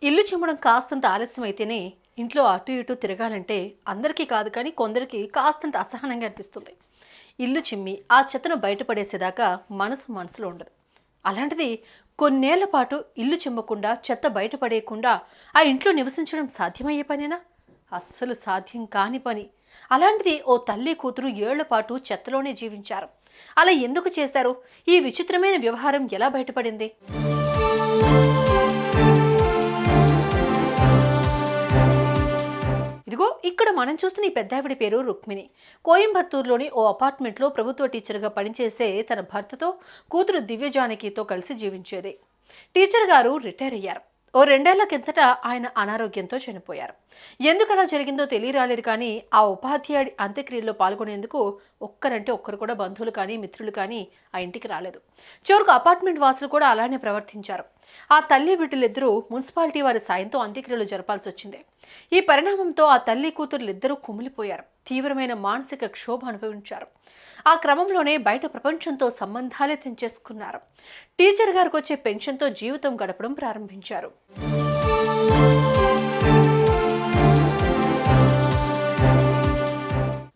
ఇల్లు చిమ్మడం కాస్తంత ఆలస్యం అయితేనే ఇంట్లో అటు ఇటు తిరగాలంటే అందరికీ కాదు కానీ కొందరికి కాస్తంత అసహనంగా అనిపిస్తుంది. ఇల్లు చిమ్మి ఆ చెత్తను బయటపడేసేదాకా మనసులో ఉండదు. అలాంటిది కొన్నేళ్ల పాటు ఇల్లు చిమ్మకుండా చెత్త బయటపడేయకుండా ఆ ఇంట్లో నివసించడం సాధ్యమయ్యే పనేనా? అస్సలు సాధ్యం కాని పని. అలాంటిది ఓ తల్లి కూతురు ఏళ్ల పాటు చెత్తలోనే జీవించారు. అలా ఎందుకు చేశారు? ఈ విచిత్రమైన వ్యవహారం ఎలా బయటపడింది? ఇదిగో ఇక్కడ మనం చూస్తున్న ఈ పెద్దావిడ పేరు రుక్మిణి. కోయంబత్తూరులోని ఓ అపార్ట్మెంట్లో ప్రభుత్వ టీచర్గా పనిచేసే తన భర్తతో కూతురు దివ్యజానకితో కలిసి జీవించేది. టీచర్ గారు రిటైర్ అయ్యారు. ఓ 2 ఏళ్ల కిందట ఆయన అనారోగ్యంతో చనిపోయారు. ఎందుకు అలా జరిగిందో తెలియరాలేదు కానీ ఆ ఉపాధ్యాయుడి అంత్యక్రియల్లో పాల్గొనేందుకు ఒక్కరు కూడా బంధువులు కానీ మిత్రులు కానీ ఆ ఇంటికి రాలేదు. చివరకు అపార్ట్మెంట్ వాసులు కూడా అలానే ప్రవర్తించారు. ఆ తల్లి బిడ్డలిద్దరూ మున్సిపాలిటీ వారి సాయంతో అంత్యక్రియలు జరపాల్సి వచ్చింది. ఈ పరిణామంతో ఆ తల్లి కూతురులిద్దరూ కుమిలిపోయారు. తీవ్రమైన మానసిక క్షోభ అనుభవించారు. ఆ క్రమంలోనే బయట ప్రపంచంతో సంబంధాలే తెంచేసుకున్నారు. టీచర్ గారికి వచ్చే పెన్షన్తో జీవితం గడపడం ప్రారంభించారు.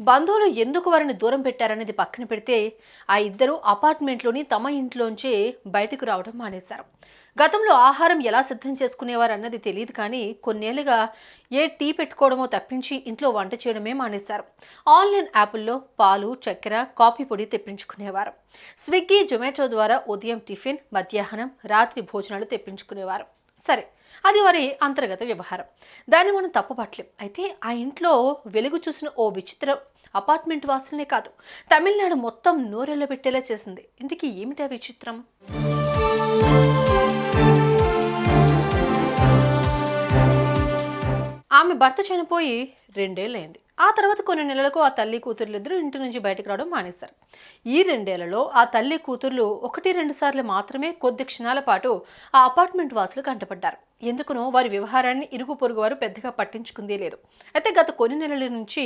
బంధువులు ఎందుకు వారిని దూరం పెట్టారనేది పక్కన పెడితే ఆ ఇద్దరు అపార్ట్మెంట్లోని తమ ఇంట్లోంచే బయటకు రావడం మానేశారు. గతంలో ఆహారం ఎలా సిద్ధం చేసుకునేవారు అన్నది తెలియదు కానీ కొన్నేళ్లుగా ఏ టీ పెట్టుకోవడమో తప్పించి ఇంట్లో వంట చేయడమే మానేశారు. ఆన్లైన్ యాప్ల్లో పాలు, చక్కెర, కాఫీ పొడి తెప్పించుకునేవారు. స్విగ్గీ, జొమాటో ద్వారా ఉదయం టిఫిన్, మధ్యాహ్నం, రాత్రి భోజనాలు తెప్పించుకునేవారు. సరే, అది వారి అంతర్గత వ్యవహారం. దాన్ని మనం తప్పుపట్టలేం. అయితే ఆ ఇంట్లో వెలుగు చూసిన ఓ విచిత్ర అపార్ట్మెంట్ వాసులనే కాదు, తమిళనాడు మొత్తం నోరెళ్ళబెట్టేలా చేసింది. ఇందుకీ ఏమిటా విచిత్రం? ఆమె భర్త చనిపోయి 2 ఏళ్ళైంది. ఆ తర్వాత కొన్ని నెలలకు ఆ తల్లి కూతుర్లిద్దరూ ఇంటి నుంచి బయటకు రావడం మానేశారు. ఈ 2 ఏళ్లలో ఆ తల్లి కూతుర్లు 1-2 సార్లు మాత్రమే కొద్ది క్షణాల పాటు ఆ అపార్ట్మెంట్ వాసులు కంటపడ్డారు. ఎందుకునో వారి వ్యవహారాన్ని ఇరుగు పొరుగు వారు పెద్దగా పట్టించుకుందే లేదు. అయితే గత కొన్ని నెలల నుంచి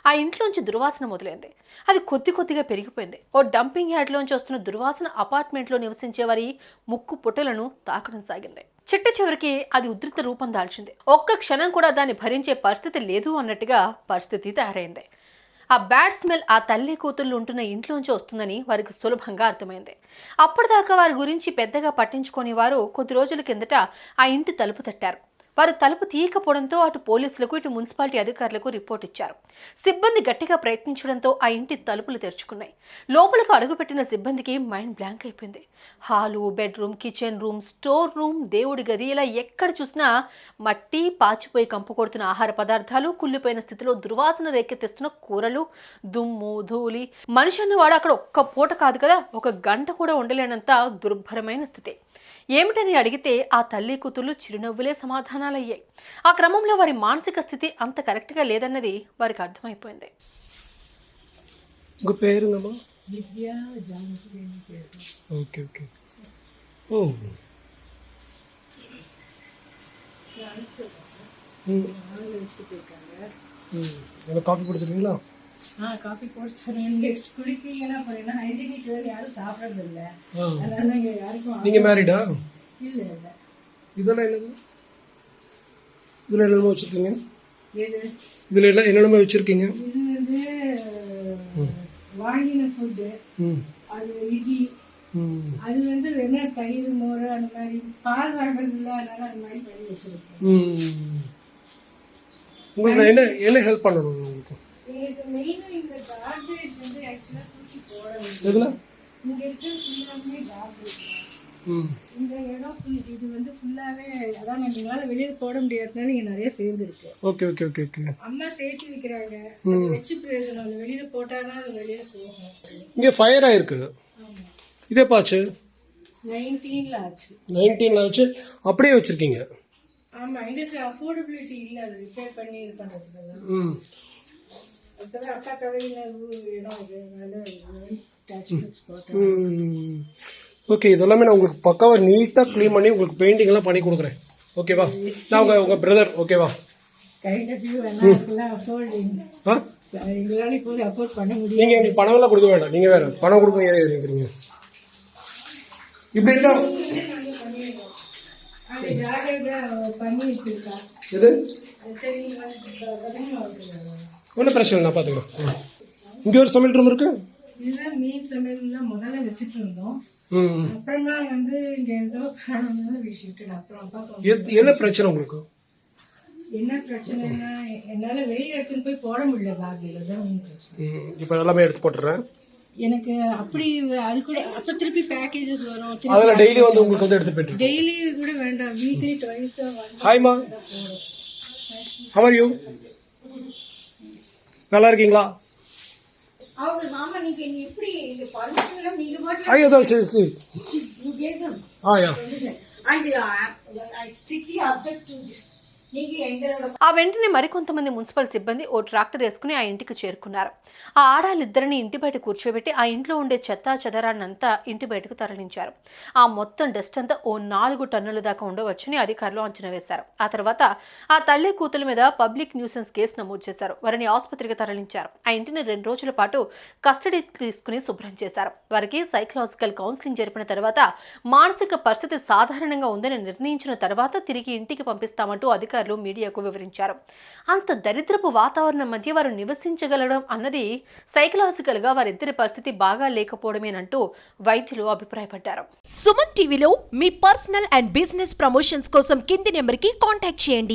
ఆ ఇంట్లోంచి దుర్వాసన మొదలైంది. అది కొద్దిగా పెరిగిపోయింది. ఓ డంపింగ్ యార్డ్లోంచి వస్తున్న దుర్వాసన అపార్ట్మెంట్లో నివసించే వారి ముక్కు పుట్టలను తాకడం సాగింది. చివరికి అది ఉధృత రూపం దాల్చింది. ఒక్క క్షణం కూడా దాన్ని భరించే పరిస్థితి లేదు అన్నట్టుగా పరిస్థితి తయారైంది. ఆ బ్యాడ్ స్మెల్ ఆ తల్లి కూతుర్లు ఉంటున్న ఇంట్లోంచి వస్తుందని వారికి సులభంగా అర్థమైంది. అప్పటిదాకా వారి గురించి పెద్దగా పట్టించుకొని వారు కొద్ది రోజుల కిందట ఆ ఇంటి తలుపు తట్టారు. వారు తలుపు తీయకపోవడంతో అటు పోలీసులకు ఇటు మున్సిపాలిటీ అధికారులకు రిపోర్ట్ ఇచ్చారు. సిబ్బంది గట్టిగా ప్రయత్నించడంతో ఆ ఇంటి తలుపులు తెరుచుకున్నాయి. లోపలికి అడుగుపెట్టిన సిబ్బందికి మైండ్ బ్లాంక్ అయిపోయింది. Hall, bedroom, kitchen room, store room, దేవుడి గది ఇలా ఎక్కడ చూసినా మట్టి, పాచిపోయి కంపు కొడుతున్న ఆహార పదార్థాలు, కుళ్ళిపోయిన స్థితిలో దుర్వాసన రేకెత్తిస్తున్న కూరలు, దుమ్ము, ధూళి. మనిషి అన్నవాడు అక్కడ ఒక్క పూట కాదు కదా, 1 గంట కూడా ఉండలేనంత దుర్భరమైన స్థితి. ఏమిటని అడిగితే ఆ తల్లి కూతుర్లు చిరునవ్వులే సమాధానాలయ్యాయి. ఆ క్రమంలో వారి మానసిక స్థితి అంత కరెక్ట్గా లేదన్నది వారికి అర్థమైపోయింది. காஃபி கொடுத்துருவீங்களா? காஃபி போட்டு குடிப்பீங்கன்னா போறீங்கன்னா ஹைஜீனிக் வேறு யாரும் சாப்பிட்றது இல்லை. அதனால இங்கே யாருக்கும். நீங்கள் மேரிடா? இல்லை இல்லை. இதெல்லாம் என்னது? இதில் என்னென்னமோ வச்சுருக்கீங்க? எது? இதில் எல்லாம் என்னென்னமோ வச்சுருக்கீங்க? இது வந்து வாங்கின ஃபுட்டு, அது இட்லி, அது வந்து என்ன தயிர், மோர் அந்த மாதிரி பால் வாங்குறது இல்லை. அதனால அந்த மாதிரி பண்ணி வச்சுருக்கேன். உங்களுக்கு நான் என்ன ஹெல்ப் பண்ணணும் உங்களுக்கு? எனக்கு மெயினாக இந்த கார்பேஜ் வந்து ஆக்சுவலாக தூக்கி போட வேண்டும். எதில்? இங்கே இருக்கிற ஃபுல்லாமே கார்பேஜ். இந்த இடம் இது வந்து ஃபுல்லாகவே அதான் எங்களால் வெளியில் போட முடியாதுனால இங்கே நிறைய சேர்ந்துருக்கு. ஓகே. அம்மா சேர்த்து வைக்கிறாங்க. வச்சு பிரயோஜனம் வெளியில் போட்டாங்கன்னா அது வெளியில் போகும். இங்கே ஃபயர் ஆயிருக்கு. இதே பாச்சு 19ல் ஆச்சு. 19ல் ஆச்சு. அப்படியே வச்சுருக்கீங்க? ஆமாம், எங்களுக்கு அஃபோர்டபிலிட்டி இல்லை அது ரிப்பேர் பண்ணி இது பண்ணுறதுக்கு. அதுதான் அக்கா கடையில் இடம் போட்டேன். ஓகே, இதெல்லாமே நான் உங்களுக்கு பக்காவாக நீட்டாக க்ளீன் பண்ணி உங்களுக்கு பெயிண்டிங்லாம் பண்ணி கொடுக்குறேன். ஓகேவா? நான் உங்கள் பிரதர். ஓகேவா? கைண்ட் ஆஃப் வியூ எல்லாம் அஃபோர்டிங். எங்களால் இப்போது அஃபோர்ட் பண்ண முடியும். நீங்கள் எங்களுக்கு பணம்லாம் கொடுக்க வேண்டாம். நீங்கள் வேறு பணம் கொடுக்க இருக்கிறீங்க. இப்படி இருந்தால் அது ஜாகிரதா பண்ணி வச்சிருக்கா. இது அது சரி பத்திரமா வச்சுருக்காங்க. ஒன்றும் பிரச்சனை இல்லை, நான் பார்த்துக்கிறேன். இங்கே ஒரு சமையல் ரூம் இருக்கு. இதுதான் மீன் சமையல்லாம் முதல்ல வச்சுட்டு இருந்தோம். ம். அப்புறமா வந்து இங்க ஏதோ காரணம்னால விஷிட்டு அப்புறம் பார்ப்போம். என்ன பிரச்சனை உங்களுக்கு? என்ன பிரச்சனைனா என்னால வெளியில எடுத்துன்னு போய் போட முடியல, பேக்ல தான் மீன் பிரச்சனை. இப்போ எல்லாமே எடுத்து போட்டுறேன். எனக்கு அப்படி அது கூட அப்ப திருப்பி பேக்கேஜஸ் வரும். அதில் டெய்லி வந்து உங்களுக்கு வந்து எடுத்து போயிட்டு. டெய்லி கூட வேண்டாம், வீக்லி ட்வைஸ் ஹாய்மா, how are you? நல்லா இருக்கீங்களா? அவங்க மாமா நீங்க எப்படி இந்த பர்மிஷன் எல்லாம் நீங்க போட்டு ஐயோ சரி. you gave them yeah and I strictly object to this. நீங்க எங்களோட ఆ వెంటనే మరికొంతమంది మున్సిపల్ సిబ్బంది ఓ ట్రాక్టర్ వేసుకుని ఆ ఇంటికి చేరుకున్నారు. ఆ ఆడాలిద్దరిని ఇంటి బయట కూర్చోబెట్టి ఆ ఇంట్లో ఉండే చెత్తా చెదరాన్నంతా ఇంటి బయటకు తరలించారు. ఆ మొత్తం డస్ట్ అంతా ఓ 4 టన్నుల దాకా ఉండవచ్చని అధికారులు అంచనా వేశారు. ఆ తర్వాత ఆ తల్లి కూతుల మీద పబ్లిక్ న్యూసెన్స్ కేసు నమోదు చేశారు. వారిని ఆసుపత్రికి తరలించారు. ఆ ఇంటిని 2 రోజుల పాటు కస్టడీకి తీసుకుని శుభ్రం చేశారు. వారికి సైకలాజికల్ కౌన్సిలింగ్ జరిపిన తర్వాత మానసిక పరిస్థితి సాధారణంగా ఉందని నిర్ణయించిన తర్వాత తిరిగి ఇంటికి పంపిస్తామంటూ అధికారులు మీడియాకు వివరించారు. అంత దరిద్రపు వాతావరణం మధ్య వారు నివసించగలడం అన్నది సైకలాజికల్ గా వారిద్దరి పరిస్థితి బాగా లేకపోవడమేనంటూ వైద్యులు అభిప్రాయపడ్డారు. సుమన్ టీవీలో మీ పర్సనల్ అండ్ బిజినెస్ ప్రమోషన్స్ కోసం కింది నెంబర్కి కాంటాక్ట్ చేయండి.